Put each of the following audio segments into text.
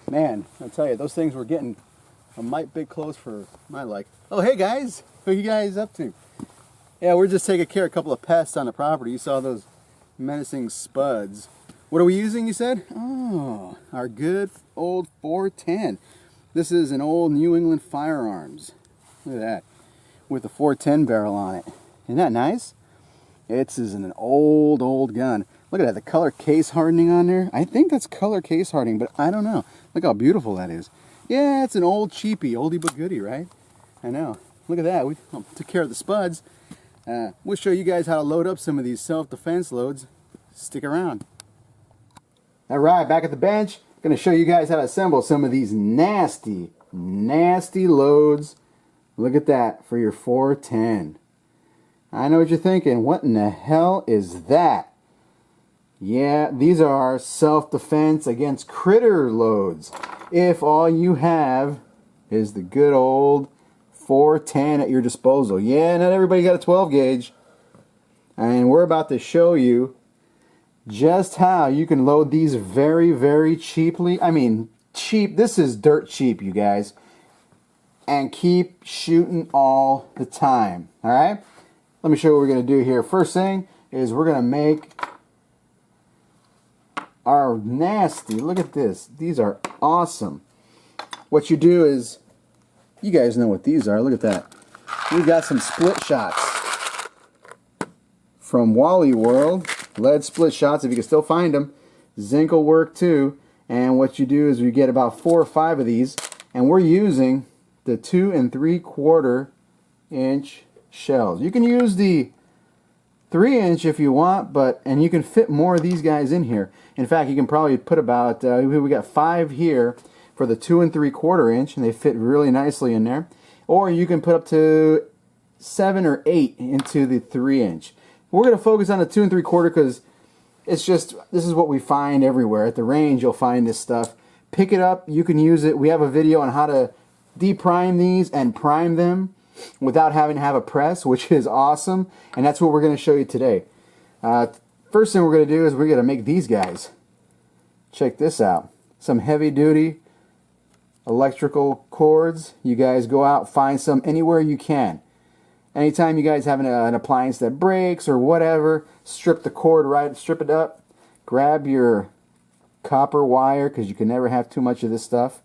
Man, I'll tell you, those things were getting a mite bit close for my like. Oh, hey guys, what are you guys up to? Yeah, we're just taking care of a couple of pests on the property. You saw those menacing spuds. What are we using, you said? Oh, our good old 410. This is an old New England Firearms. Look at that, with a 410 barrel on it. Isn't that nice? It's an old gun. Look at that, the color case hardening on there. I think that's color case hardening, but I don't know. Look how beautiful that is. Yeah, it's an old cheapie, oldie but goodie, right? I know. Look at that, we took care of the spuds. We'll show you guys how to load up some of these self-defense loads. Stick around. All right, back at the bench. Going to show you guys how to assemble some of these nasty loads. Look at that for your 410. I know what you're thinking. What in the hell is that? Yeah, these are self-defense against critter loads. If all you have is the good old 410 at your disposal. Yeah, not everybody got a 12 gauge. And we're about to show you just how you can load these very cheaply. I mean, cheap. This is dirt cheap, you guys. And keep shooting all the time. All right? Let me show you what we're going to do here. First thing is we're going to make our nasty, look at this. These are awesome. What you do is, you guys know what these are. Look at that. We've got some split shots from Wally World. Lead split shots, if you can still find them. Zinc will work too. And what you do is you get about 4 or 5 of these. And we're using the 2 3/4 inch shells. You can use the 3-inch if you want, and you can fit more of these guys in here. In fact, you can probably put about, we got 5 here for the 2 3/4 inch, and they fit really nicely in there. Or you can put up to 7 or 8 into the 3-inch. We're going to focus on the 2 3/4 because it's just, this is what we find everywhere. At the range, you'll find this stuff. Pick it up. You can use it. We have a video on how to deprime these and prime them without having to have a press, which is awesome, and that's what we're going to show you today. First thing we're going to do is we're going to make these guys. Check this out. Some heavy duty electrical cords. You guys go out, find some anywhere you can. Anytime you guys have an appliance that breaks or whatever, strip the cord right, strip it up, grab your copper wire, because you can never have too much of this stuff,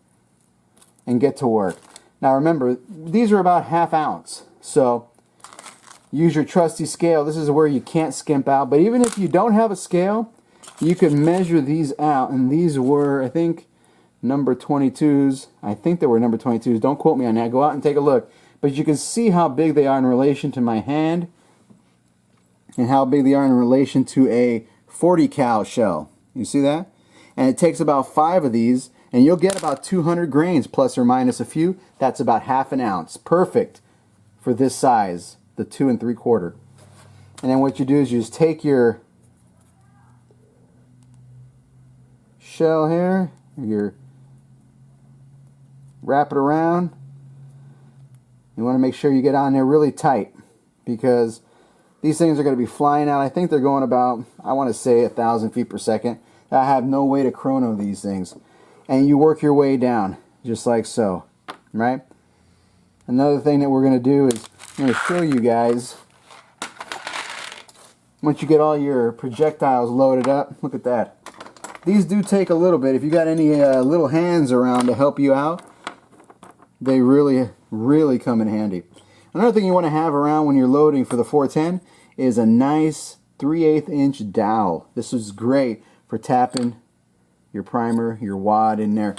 and get to work. Now remember, these are about 1/2 ounce, so use your trusty scale. This is where you can't skimp out, but even if you don't have a scale, you can measure these out, and these were, I think, number 22s. I think they were number 22s. Don't quote me on that. Go out and take a look. But you can see how big they are in relation to my hand, and how big they are in relation to a 40 cal shell. You see that? And it takes about 5 of these, and you'll get about 200 grains plus or minus a few. That's about 1/2 ounce. Perfect for this size, the 2 3/4. And then what you do is you just take your shell here, wrap it around. You want to make sure you get on there really tight, because these things are going to be flying out. I think they're going about, I want to say, 1,000 feet per second. I have no way to chrono these things. And you work your way down, just like so, right? Another thing that we're going to do is I'm going to show you guys, once you get all your projectiles loaded up, look at that. These do take a little bit. If you got any little hands around to help you out, they really come in handy. Another thing you want to have around when you're loading for the 410 is a nice 3/8 inch dowel. This is great for tapping your primer, your wad in there.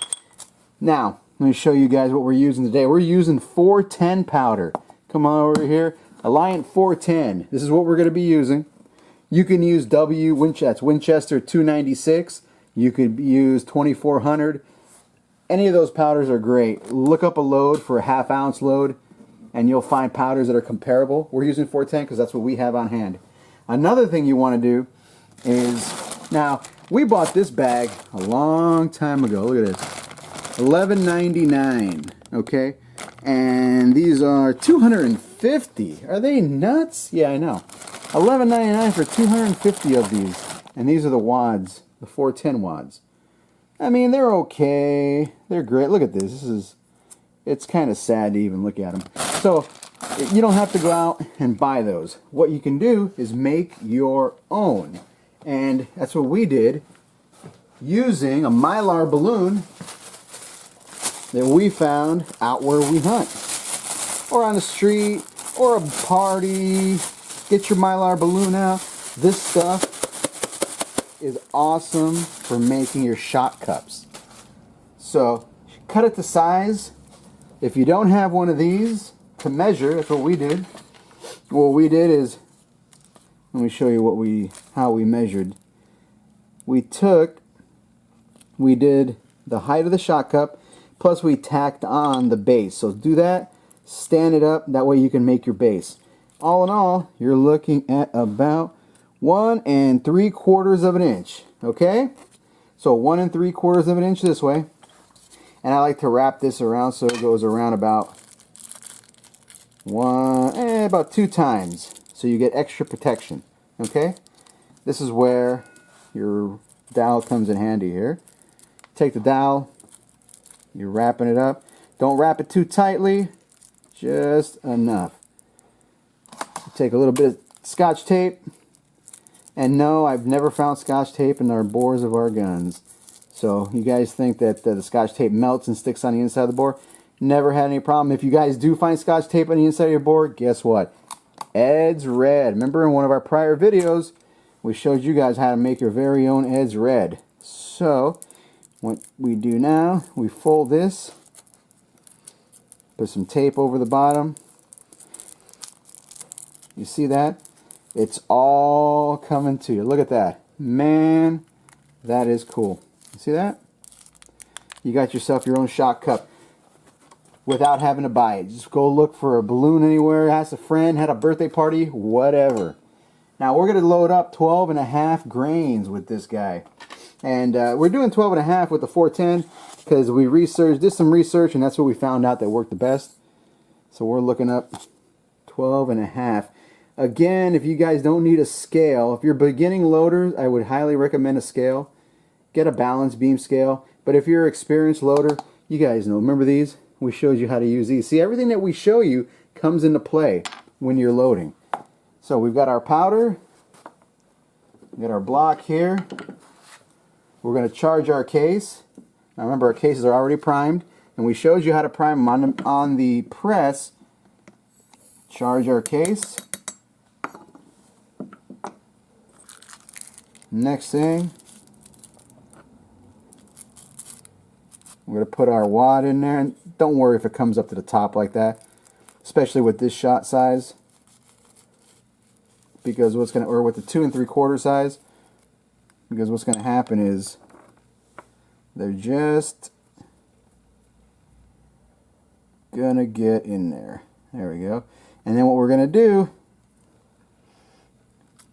Now, let me show you guys what we're using today. We're using 410 powder. Come on over here. Alliant 410. This is what we're going to be using. You can use Winchester 296. You could use 2400. Any of those powders are great. Look up a load for a 1/2 ounce load, and you'll find powders that are comparable. We're using 410 because that's what we have on hand. Another thing you want to do is, now, we bought this bag a long time ago. Look at this. $11.99, okay? And these are 250. Are they nuts? Yeah, I know. $11.99 for 250 of these. And these are the wads, the 410 wads. I mean, they're okay. They're great. Look at this. It's kind of sad to even look at them. So you don't have to go out and buy those. What you can do is make your own. And that's what we did using a Mylar balloon that we found out where we hunt. Or on the street, or a party. Get your Mylar balloon out. This stuff is awesome for making your shot cups. So cut it to size. If you don't have one of these to measure, that's what we did. What we did is, let me show you how we measured. We did the height of the shot cup, plus we tacked on the base. So do that, stand it up, that way you can make your base. All in all, you're looking at about 1 3/4 of an inch. Okay? So 1 3/4 of an inch this way. And I like to wrap this around so it goes around about about 2 times. So you get extra protection. Okay? This is where your dowel comes in handy here. Take the dowel, you're wrapping it up. Don't wrap it too tightly, just enough. Take a little bit of Scotch tape. And no, I've never found Scotch tape in our bores of our guns. So you guys think that the Scotch tape melts and sticks on the inside of the bore? Never had any problem. If you guys do find Scotch tape on the inside of your bore, guess what? Ed's Red. Remember in one of our prior videos, we showed you guys how to make your very own Ed's Red. So what we do now, we fold this, put some tape over the bottom. You see that? It's all coming to you. Look at that. Man, that is cool. You see that? You got yourself your own shot cup without having to buy it. Just go look for a balloon anywhere, ask a friend, had a birthday party, whatever. Now we're going to load up 12.5 grains with this guy. And we're doing 12.5 with the 410 because we did some research, and that's what we found out that worked the best. So we're looking up 12.5. Again, if you guys don't need a scale, if you're beginning loaders, I would highly recommend a scale. Get a balance beam scale. But if you're an experienced loader, you guys know. Remember these? We showed you how to use these. See, everything that we show you comes into play when you're loading. So we've got our powder. We've got our block here. We're going to charge our case. Now remember, our cases are already primed. And we showed you how to prime them on the press. Charge our case. Next thing, we're going to put our wad in there, and don't worry if it comes up to the top like that, especially with this shot size, because or with the 2 3/4 size, because what's going to happen is they're just going to get in there. There we go. And then what we're going to do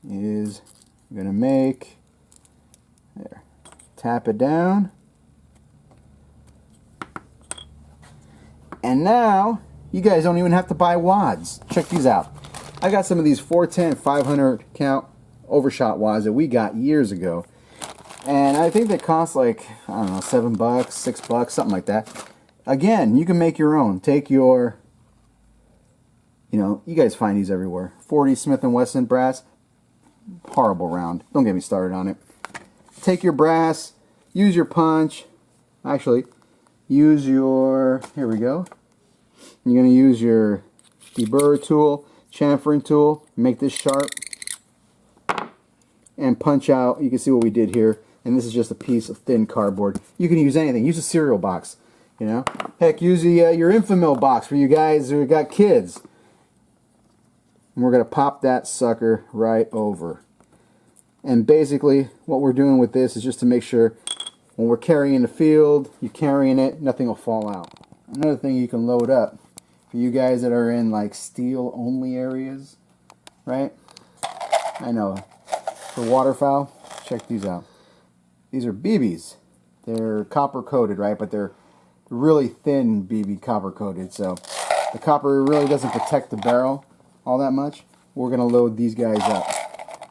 is we're going to tap it down. And now, you guys don't even have to buy wads. Check these out. I got some of these 410 500 count overshot wads that we got years ago. And I think they cost like, I don't know, $7, $6, something like that. Again, you can make your own. Take your, you guys find these everywhere. 40 Smith & Wesson brass. Horrible round. Don't get me started on it. Take your brass, use your punch. Actually, use your, here we go. You're going to use your deburr tool, chamfering tool, make this sharp, and punch out. You can see what we did here. And this is just a piece of thin cardboard. You can use anything. Use a cereal box. Heck, use your Infamil box for you guys who got kids. And we're going to pop that sucker right over. And basically, what we're doing with this is just to make sure when we're carrying the field, you're carrying it, nothing will fall out. Another thing you can load up for you guys that are in like steel only areas, right? I know. For waterfowl, check these out. These are BBs. They're copper coated, right? But they're really thin BB copper coated. So the copper really doesn't protect the barrel all that much. We're going to load these guys up.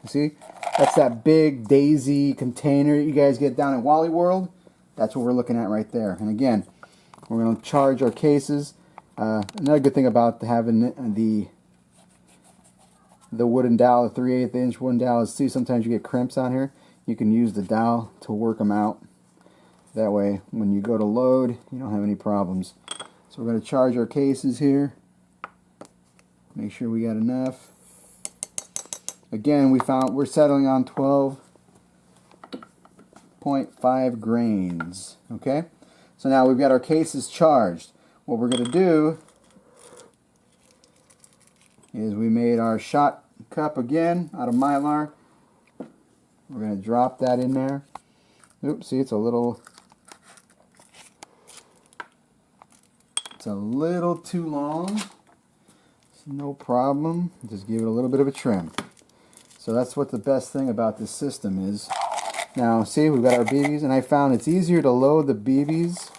You see? That's that big Daisy container you guys get down at Wally World. That's what we're looking at right there. And again, we're going to charge our cases. Another good thing about having the wooden dowel, the 3/8 inch wooden dowel, is too, sometimes you get crimps on here. You can use the dowel to work them out. That way, when you go to load, you don't have any problems. So we're going to charge our cases here. Make sure we got enough. Again, we're settling on 12.5 grains. Okay? So now we've got our cases charged. What we're going to do is we made our shot cup again out of Mylar. We're going to drop that in there. Oops, see, it's a little too long. It's no problem. Just give it a little bit of a trim. So that's what the best thing about this system is. Now, see, we've got our BBs, and I found it's easier to load the BBs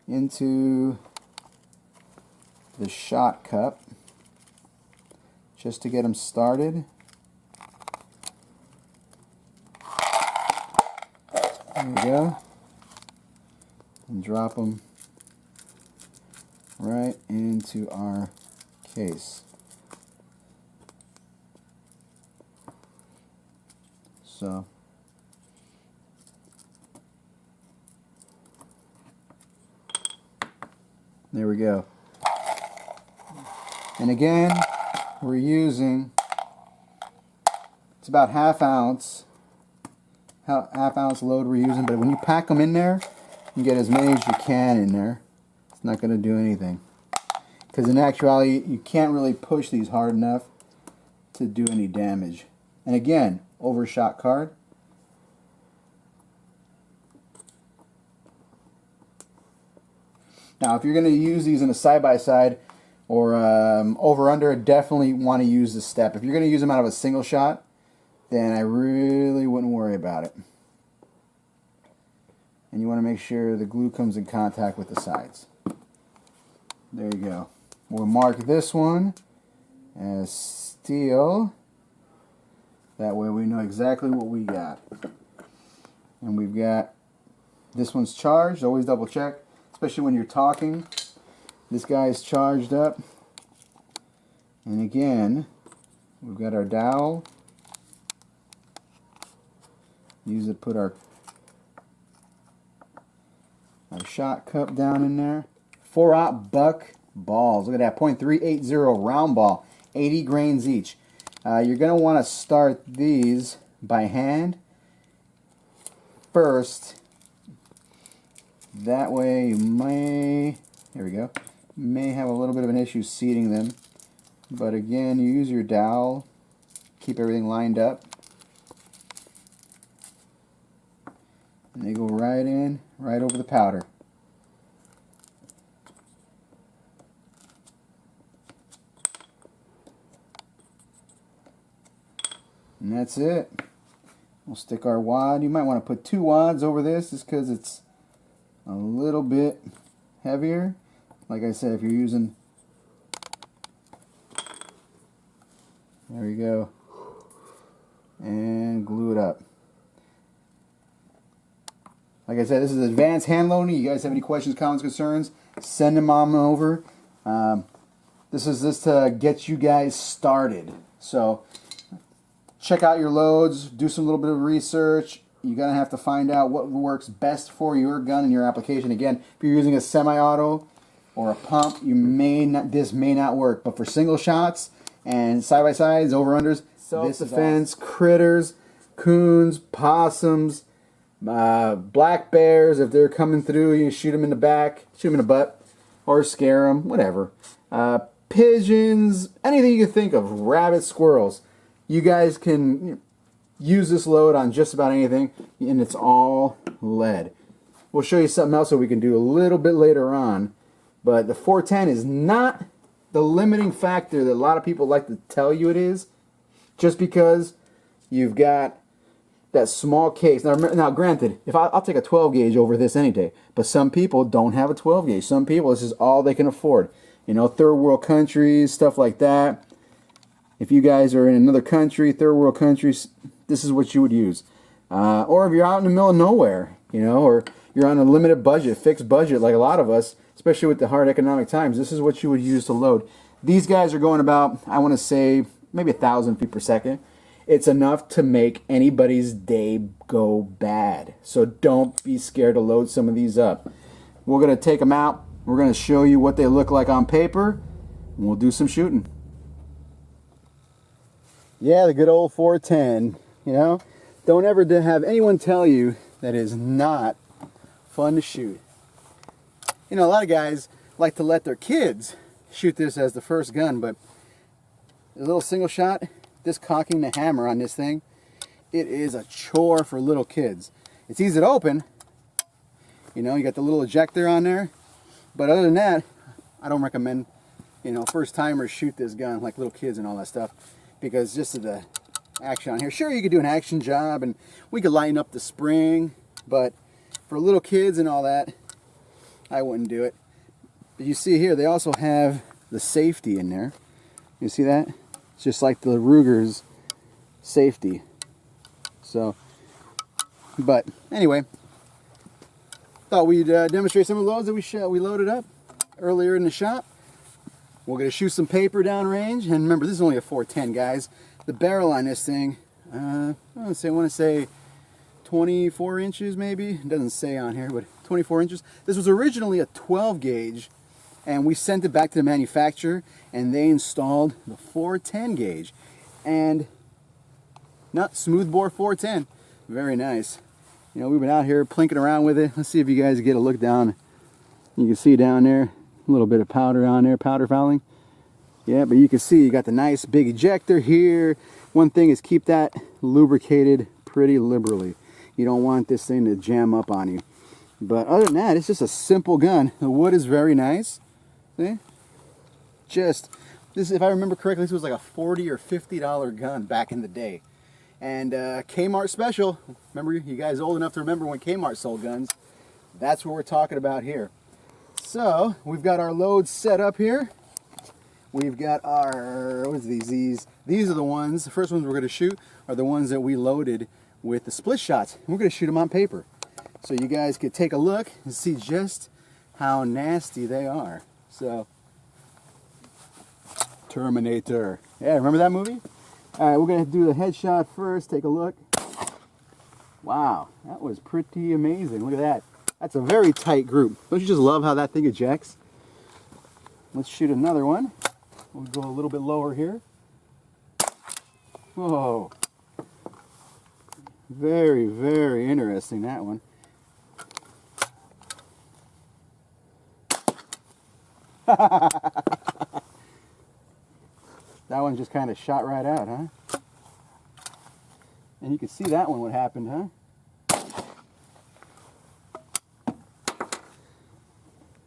into the shot cup just to get them started. There we go. And drop them right into our case. So there we go. And again, we're using, it's about half ounce load we're using, but when you pack them in there, you get as many as you can in there. It's not going to do anything. Because in actuality, you can't really push these hard enough to do any damage. And again, overshot card. Now, if you're going to use these in a side-by-side or over-under, definitely want to use the step. If you're going to use them out of a single shot, then I really wouldn't worry about it. And you want to make sure the glue comes in contact with the sides. There you go. We'll mark this one as steel. That way we know exactly what we got. And we've got, this one's charged. Always double check, especially when you're talking. This guy's charged up. And again, we've got our dowel. Use it to put our shot cup down in there. 4/0 buck balls. Look at that, .380 round ball, 80 grains each. You're going to want to start these by hand first. That way you may, there we go, you may have a little bit of an issue seating them. But again, you use your dowel, keep everything lined up. And they go right in, right over the powder. And that's it. We'll stick our wad. You might want to put 2 wads over this just because it's a little bit heavier. Like I said, if you're using, there you go, and glue it up. Like I said, this is advanced hand loading. You guys have any questions, comments, concerns, send them on over. This is just to get you guys started. So check out your loads, do some little bit of research. You're going to have to find out what works best for your gun and your application. Again, if you're using a semi-auto or a pump, this may not work. But for single shots and side-by-sides, over-unders, self-defense, critters, coons, possums, black bears, if they're coming through, you shoot them in the back, shoot them in the butt, or scare them, whatever. Pigeons, anything you can think of, rabbits, squirrels. You guys can use this load on just about anything, and it's all lead. We'll show you something else that we can do a little bit later on, but the 410 is not the limiting factor that a lot of people like to tell you it is, just because you've got that small case. Now granted, if I'll take a 12 gauge over this any day, but some people don't have a 12 gauge. Some people, this is all they can afford. You know, third world countries, stuff like that. If you guys are in another country, third world countries, this is what you would use. Or if you're out in the middle of nowhere, you know, or you're on a limited budget, fixed budget, like a lot of us, especially with the hard economic times, this is what you would use to load. These guys are going about, I want to say, maybe 1,000 feet per second. It's enough to make anybody's day go bad. So don't be scared to load some of these up. We're going to take them out. We're going to show you what they look like on paper, and we'll do some shooting. Yeah, the good old 410, you know. Don't ever have anyone tell you that is not fun to shoot. You know, a lot of guys like to let their kids shoot this as the first gun, but a little single shot, this cocking the hammer on this thing, it is a chore for little kids. It's easy to open, you know, you got the little ejector on there, but other than that, I don't recommend, you know, first timers shoot this gun like little kids and all that stuff, because just of the action on here. Sure, you could do an action job and we could lighten up the spring, but for little kids and all that, I wouldn't do it. But you see here, they also have the safety in there. You see that? It's just like the Ruger's safety. So, but anyway, thought we'd demonstrate some of the loads that we loaded up earlier in the shop. We're going to shoot some paper downrange, and remember, this is only a 410, guys. The barrel on this thing, I want to say 24 inches maybe. It doesn't say on here, but 24 inches. This was originally a 12 gauge, and we sent it back to the manufacturer, and they installed the 410 gauge. And not smoothbore 410, very nice. You know, we've been out here plinking around with it. Let's see if you guys get a look down. You can see down there, a little bit of powder on there, powder fouling. Yeah, but you can see you got the nice big ejector here. One thing is keep that lubricated pretty liberally. You don't want this thing to jam up on you. But other than that, it's just a simple gun. The wood is very nice. See? Just, this, if I remember correctly, this was like a $40 or $50 gun back in the day. And Kmart special, remember, you guys old enough to remember when Kmart sold guns? That's what we're talking about here. So, we've got our loads set up here. We've got our, what is these? These are the ones, the first ones we're going to shoot are the ones that we loaded with the split shots. We're going to shoot them on paper. So you guys could take a look and see just how nasty they are. So, Terminator. Yeah, remember that movie? All right, we're going to do the headshot first. Take a look. Wow, that was pretty amazing. Look at that. That's a very tight group. Don't you just love how that thing ejects? Let's shoot another one. We'll go a little bit lower here. Whoa. Very, very interesting, that one. That one just kind of shot right out, huh? And you can see that one, what happened, huh?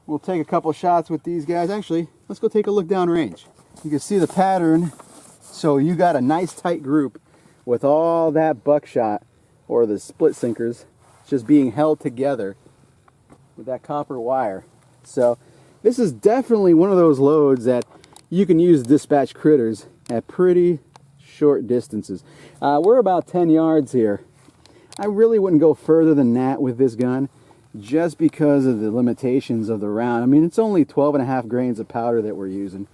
We'll take a couple shots with these guys. Actually, let's go take a look downrange. You can see the pattern. So you got a nice tight group with all that buckshot, or the split sinkers, just being held together with that copper wire. So this is definitely one of those loads that you can use to dispatch critters at pretty short distances. We're about 10 yards here. I really wouldn't go further than that with this gun, just because of the limitations of the round. I mean, it's only 12.5 grains of powder that we're using,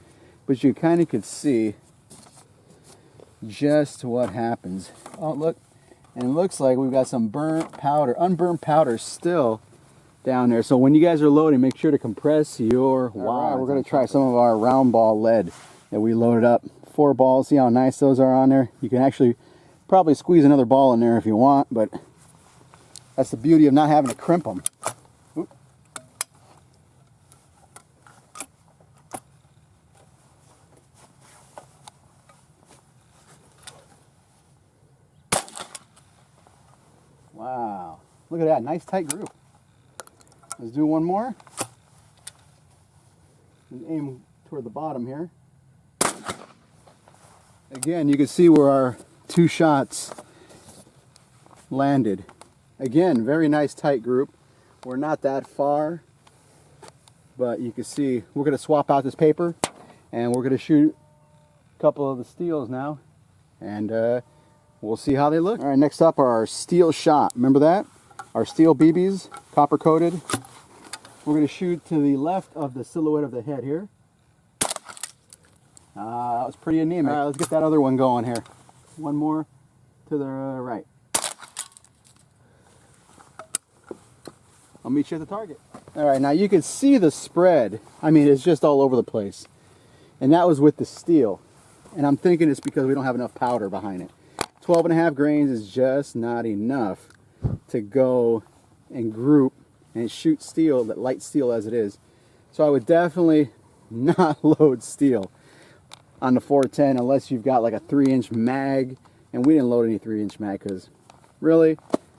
but you kind of could see just what happens. Oh, look, and it looks like we've got some burnt powder, unburned powder still down there. So when you guys are loading, make sure to compress your wads. All right, we're going to try some of our round ball lead that we loaded up. 4 balls, see how nice those are on there? You can actually probably squeeze another ball in there if you want, but that's the beauty of not having to crimp them. Oop. Wow, look at that, nice tight group. Let's do one more. And aim toward the bottom here. Again, you can see where our 2 shots landed. Again, very nice tight group. We're not that far, but you can see we're going to swap out this paper and we're going to shoot a couple of the steels now, and we'll see how they look. All right, next up are our steel shot. Remember that? our steel BBs, copper coated. We're going to shoot to the left of the silhouette of the head here. That was pretty anemic. All right, let's get that other one going here. One more to the right. I'll meet you at the target. All right, now you can see the spread. I mean, it's just all over the place. And that was with the steel. And I'm thinking it's because we don't have enough powder behind it. 12.5 grains is just not enough to go and group and shoot steel, that light steel as it is. So I would definitely not load steel on the 410 unless you've got like a 3-inch mag. And we didn't load any 3-inch mag because really,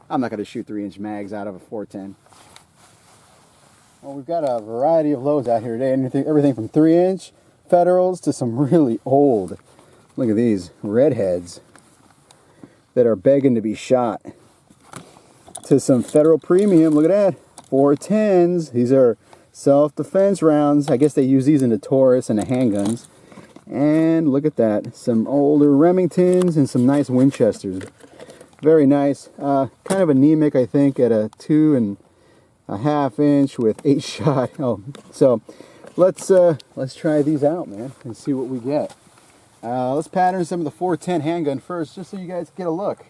I'm not going to shoot 3-inch mags out of a 410. Well, we've got a variety of loads out here today. Everything from 3-inch Federals to some really old, look at these redheads that are begging to be shot, to some Federal Premium, look at that, 410s. These are self-defense rounds. I guess they use these in the Taurus and the handguns. And look at that, some older Remingtons and some nice Winchesters. Very nice. Kind of anemic, I think, at a 2.5 inch with 8 shot. Oh, so let's try these out, man, and see what we get. Let's pattern some of the 410 handgun first, just so you guys get a look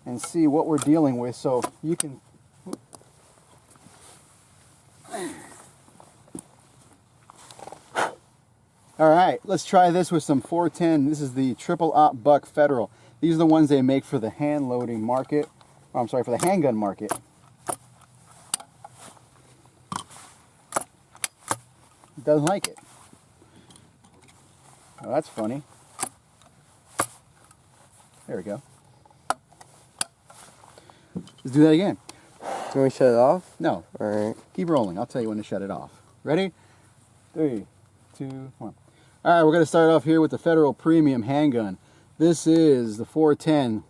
and see what we're dealing with, so you can. All right, let's try this with some 410. This is the triple op buck Federal. These are the ones they make for the hand loading market. Oh, I'm sorry, for the handgun market. Doesn't like it. Oh, that's funny. There we go. Let's do that again. Can we shut it off? No. All right. Keep rolling. I'll tell you when to shut it off. Ready? 3, 2, 1. All right, we're going to start off here with the Federal Premium handgun. This is the 410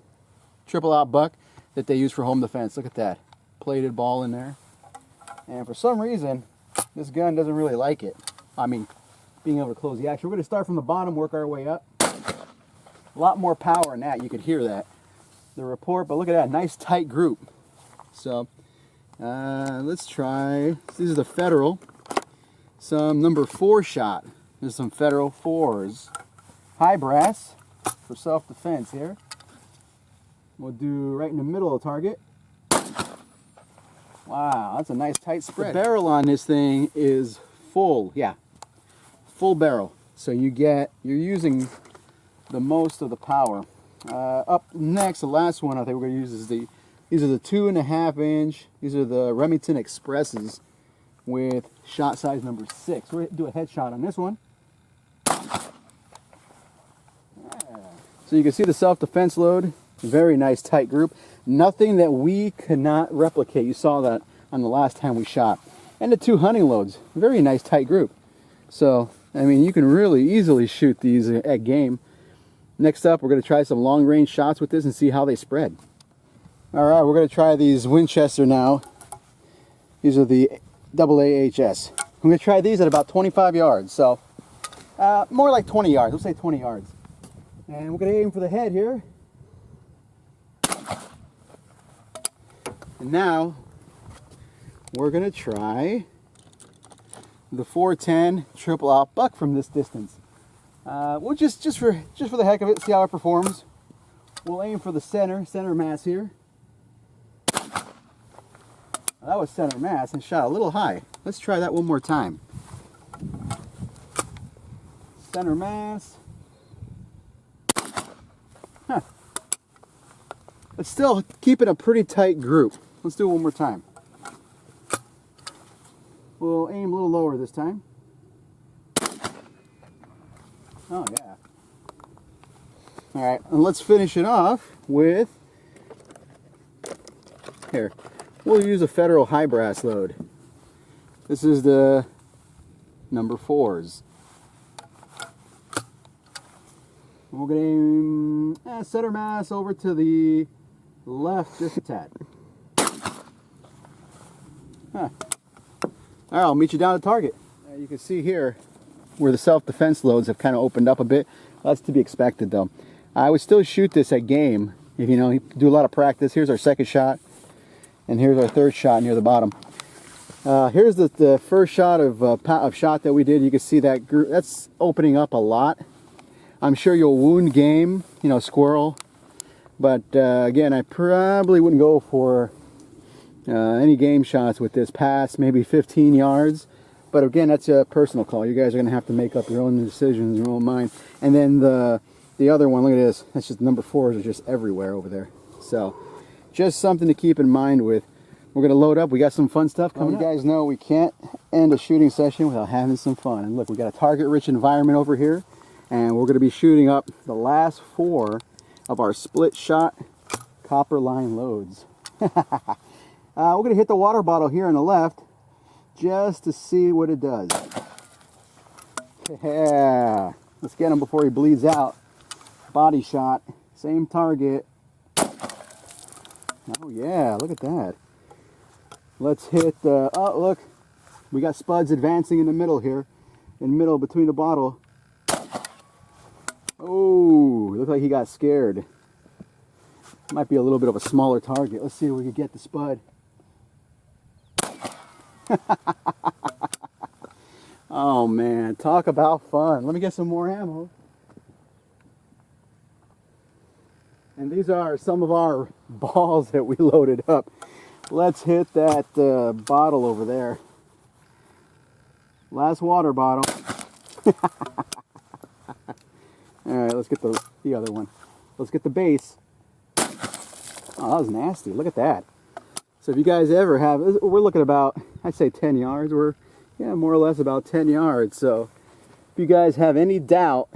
triple op buck that they use for home defense. Look at that plated ball in there. And for some reason, this gun doesn't really like it. I mean, being able to close the action. We're going to start from the bottom, work our way up. A lot more power in that. You could hear that. The report, but look at that. Nice tight group. So, let's try. This is the Federal. Some number 4 shot. There's some Federal 4s. High brass for self-defense here. We'll do right in the middle of the target. Wow, that's a nice tight spread. The barrel on this thing is full, yeah, full barrel. So you're using the most of the power. Up next, the last one I think we're going to use is these are the 2.5 inch. These are the Remington Expresses with shot size number 6. We're going to do a headshot on this one. So you can see the self-defense load. Very nice tight group. Nothing that we could not replicate. You saw that on the last time we shot. And the 2 hunting loads. Very nice tight group. So, I mean, you can really easily shoot these at game. Next up, we're going to try some long range shots with this and see how they spread. All right, we're going to try these Winchester now. These are the AAHS. I'm going to try these at about 25 yards. So, more like 20 yards. Let's say 20 yards. And we're going to aim for the head here. And now we're going to try the 410 triple op buck from this distance. We'll just for the heck of it, see how it performs. We'll aim for the center mass here. That was center mass and shot a little high. Let's try that one more time. Center mass. Huh. But still keeping a pretty tight group. Let's do it one more time. We'll aim a little lower this time. Oh yeah. All right, and let's finish it off with, here, we'll use a Federal high brass load. This is the number 4s. We're going to aim center mass over to the left just a tad. Huh. All right, I'll meet you down at target. You can see here where the self-defense loads have kind of opened up a bit. That's to be expected though. I would still shoot this at game if you do a lot of practice. Here's our second shot. And here's our third shot near the bottom. Here's the first shot of shot that we did. You can see that that's opening up a lot. I'm sure you'll wound game, you know, squirrel. But again, I probably wouldn't go for any game shots with this past maybe 15 yards. But again, that's a personal call. You guys are going to have to make up your own decisions, your own mind. And then the other one, look at this. That's just number 4s are just everywhere over there. So just something to keep in mind with. We're going to load up. We got some fun stuff coming up. You guys know we can't end a shooting session without having some fun. And look, we got a target-rich environment over here. And we're going to be shooting up the last 4 of our split shot copper line loads. We're going to hit the water bottle here on the left just to see what it does. Yeah, let's get him before he bleeds out. Body shot, same target. Oh yeah, look at that. Let's hit the, oh look, we got spuds advancing in the middle here. In the middle between the bottle. Oh, looks like he got scared. Might be a little bit of a smaller target. Let's see if we can get the spud. Oh man, talk about fun. Let me get some more ammo. And these are some of our balls that we loaded up. Let's hit that bottle over there. Last water bottle. Alright, let's get the other one. Let's get the base. Oh, that was nasty. Look at that. So if you guys ever have, we're looking about, I'd say 10 yards. We're, yeah, more or less about 10 yards. So if you guys have any doubt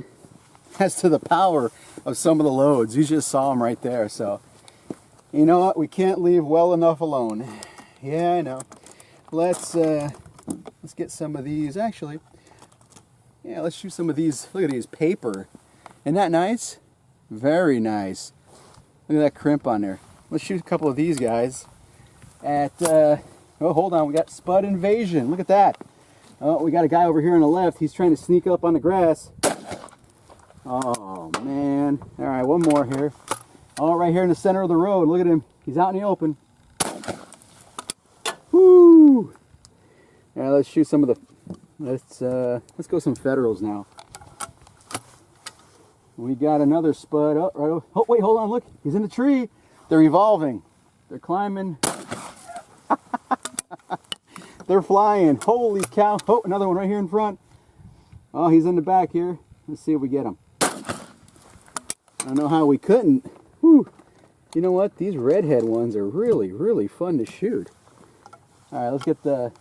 as to the power of some of the loads, you just saw them right there. So, you know what? We can't leave well enough alone. Yeah, I know. Let's get some of these. Actually, yeah, let's shoot some of these. Look at these paper. Isn't that nice? Very nice. Look at that crimp on there. Let's shoot a couple of these guys at, oh, hold on, we got spud invasion. Look at that. Oh, we got a guy over here on the left. He's trying to sneak up on the grass. Oh, man. All right, one more here. Oh, right here in the center of the road. Look at him. He's out in the open. Woo! Yeah, let's shoot some of the, let's go some Federals now. We got another spud. Oh, right over. Oh, wait, hold on. Look, he's in the tree. They're evolving. They're climbing. They're flying. Holy cow. Oh, another one right here in front. Oh, he's in the back here. Let's see if we get him. I don't know how we couldn't. Whew. You know what? These redhead ones are really, really fun to shoot. All right, let's get the...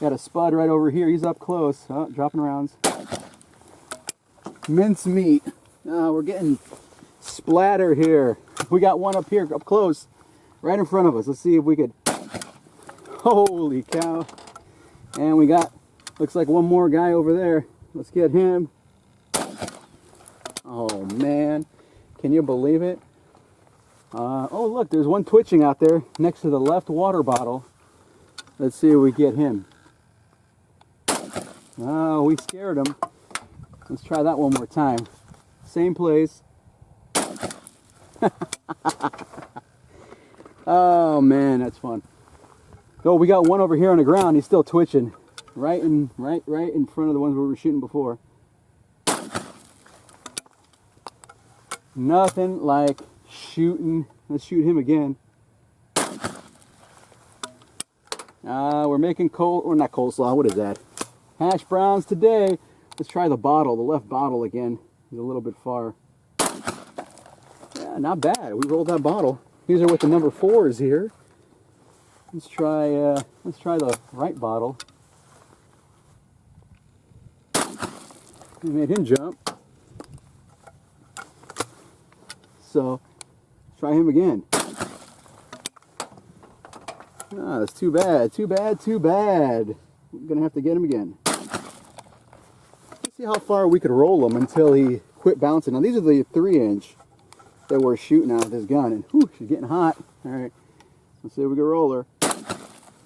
Got a spud right over here. He's up close. Oh, dropping rounds. Mince meat. We're getting splatter here. We got one up here, up close, right in front of us. Let's see if we could. Holy cow. And we got, looks like one more guy over there. Let's get him. Oh man, can you believe it? Oh look, there's one twitching out there next to the left water bottle. Let's see if we get him. Oh, we scared him. Let's try that one more time. Same place. Oh man, that's fun. Oh, we got one over here on the ground. He's still twitching, right in front of the ones we were shooting before. Nothing like shooting. Let's shoot him again. We're making not coleslaw. What is that? Hash browns today. Let's try the bottle, the left bottle again. He's a little bit far. Yeah, not bad. We rolled that bottle. These are with the number 4s here. Let's try the right bottle. We made him jump. So, try him again. Ah, that's too bad, too bad, too bad. We're gonna have to get him again. Let's see how far we could roll him until he quit bouncing. Now these are the 3-inch that we're shooting out with this gun, and whew, she's getting hot. All right, let's see if we can roll her.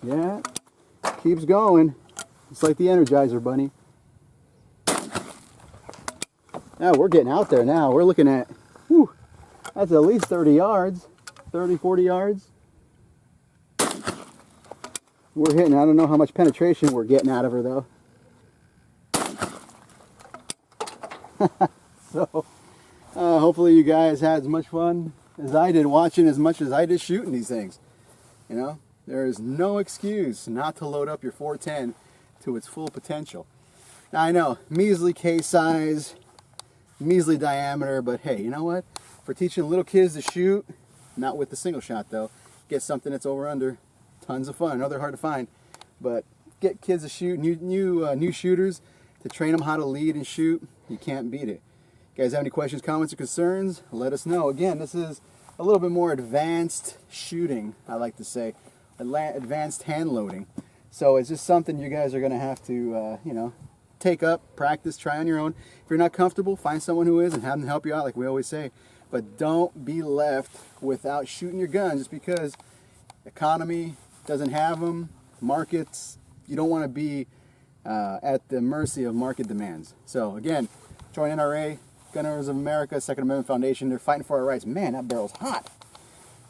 Yeah, keeps going. It's like the Energizer Bunny. Now we're getting out there now. We're looking at, whew, that's at least 30 yards, 30, 40 yards. We're hitting, I don't know how much penetration we're getting out of her though. So, hopefully you guys had as much fun as I did watching as much as I did shooting these things. You know, there is no excuse not to load up your 410 to its full potential. Now I know, measly case size, measly diameter, but hey, you know what? For teaching little kids to shoot, not with the single shot though, get something that's over under, tons of fun. I know they're hard to find, but get kids to shoot, new shooters, to train them how to lead and shoot, you can't beat it. You guys have any questions, comments, or concerns? Let us know. Again, this is a little bit more advanced shooting, I like to say, advanced hand loading. So it's just something you guys are going to have to, you know, take up, practice, try on your own. If you're not comfortable, find someone who is and have them help you out, like we always say. But don't be left without shooting your gun just because economy doesn't have them, markets. You don't want to be at the mercy of market demands. So again, join NRA, Gunners of America, Second Amendment Foundation. They're fighting for our rights. Man, that barrel's hot.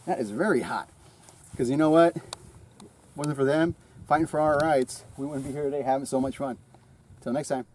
That is very hot. Because you know what? If it wasn't for them fighting for our rights, we wouldn't be here today having so much fun. Until next time.